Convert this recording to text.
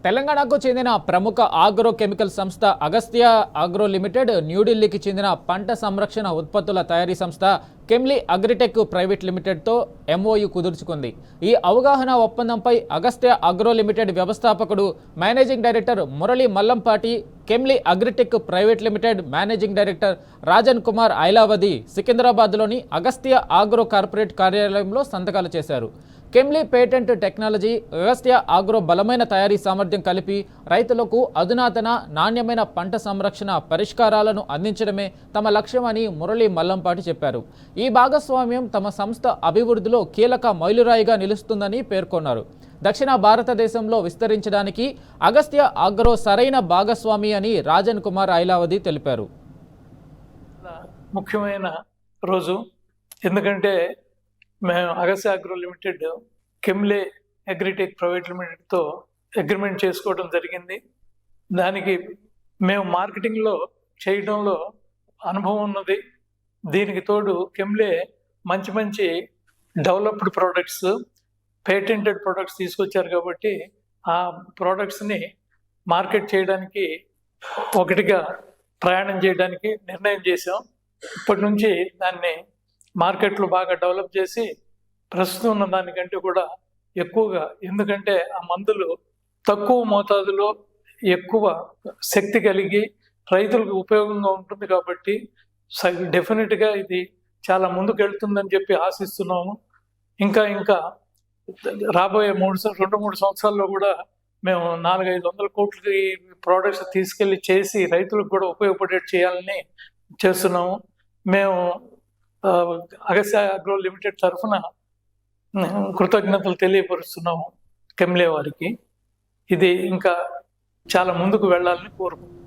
తెలంగాణకు చెందిన ప్రముఖ ఆగ్రో కెమికల్ సంస్థ అగస్త్య ఆగ్రో లిమిటెడ్, న్యూఢిల్లీకి చెందిన పంట సంరక్షణ ఉత్పత్తుల తయారీ సంస్థ కెమ్లీ అగ్రిటెక్ ప్రైవేట్ లిమిటెడ్తో ఎంఓయు కుదుర్చుకుంది. ఈ అవగాహన ఒప్పందంపై అగస్త్య ఆగ్రో లిమిటెడ్ వ్యవస్థాపకుడు, managing director Murali Mallampati, Kemly Agritech Private Limited managing director Rajan Kumar Ailavadi సికింద్రాబాద్లోని అగస్త్య ఆగ్రో కార్పొరేట్ కార్యాలయంలో సంతకాలు చేశారు. Kemly patent technology, Agastya Agro బలమైన తయారీ సామర్థ్యం కలిపి రైతులకు అధునాతన నాణ్యమైన పంట సంరక్షణ పరిష్కారాలను అందించడమే తమ లక్ష్యమని మురళీ మల్లంపాటి చెప్పారు. ఈ భాగస్వామ్యం తమ సంస్థ అభివృద్ధిలో కీలక మైలురాయిగా నిలుస్తుందని పేర్కొన్నారు. దక్షిణ భారతదేశంలో విస్తరించడానికి అగస్త్య ఆగ్రో సరైన భాగస్వామి అని రాజన్ కుమార్ ఐలావది తెలిపారు. ముఖ్యమైన రోజు, ఎందుకంటే మేము Agastya Agro Limited Kemly Agritech Private లిమిటెడ్తో అగ్రిమెంట్ చేసుకోవడం జరిగింది. దానికి మేము మార్కెటింగ్లో చేయడంలో అనుభవం ఉన్నది. దీనికి తోడు కెమ్లీ మంచి మంచి డెవలప్డ్ ప్రోడక్ట్స్, పేటెంటెడ్ ప్రోడక్ట్స్ తీసుకొచ్చారు కాబట్టి ఆ ప్రోడక్ట్స్ని మార్కెట్ చేయడానికి ఒకటిగా ప్రయాణం చేయడానికి నిర్ణయం చేసాం. ఇప్పటి నుంచి దాన్ని మార్కెట్లో బాగా డెవలప్ చేసి ప్రస్తుతం ఉన్న దానికంటే కూడా ఎక్కువగా, ఎందుకంటే ఆ మందులు తక్కువ మోతాదులో ఎక్కువ శక్తి కలిగి రైతులకు ఉపయోగంగా ఉంటుంది కాబట్టి డెఫినెట్గా ఇది చాలా ముందుకు వెళ్తుందని చెప్పి ఆశిస్తున్నాము. ఇంకా రాబోయే 2-3 సంవత్సరాల్లో కూడా మేము 400-500 కోట్లకి ప్రోడక్ట్స్ తీసుకెళ్ళి చేసి రైతులకు కూడా ఉపయోగపడేట్టు చేయాలని చేస్తున్నాము. మేము అగస్త్య ఆగ్రో లిమిటెడ్ తరఫున కృతజ్ఞతలు తెలియపరుస్తున్నాము కెమ్లీ వారికి. ఇది ఇంకా చాలా ముందుకు వెళ్ళాలని కోరుకుంటున్నాం.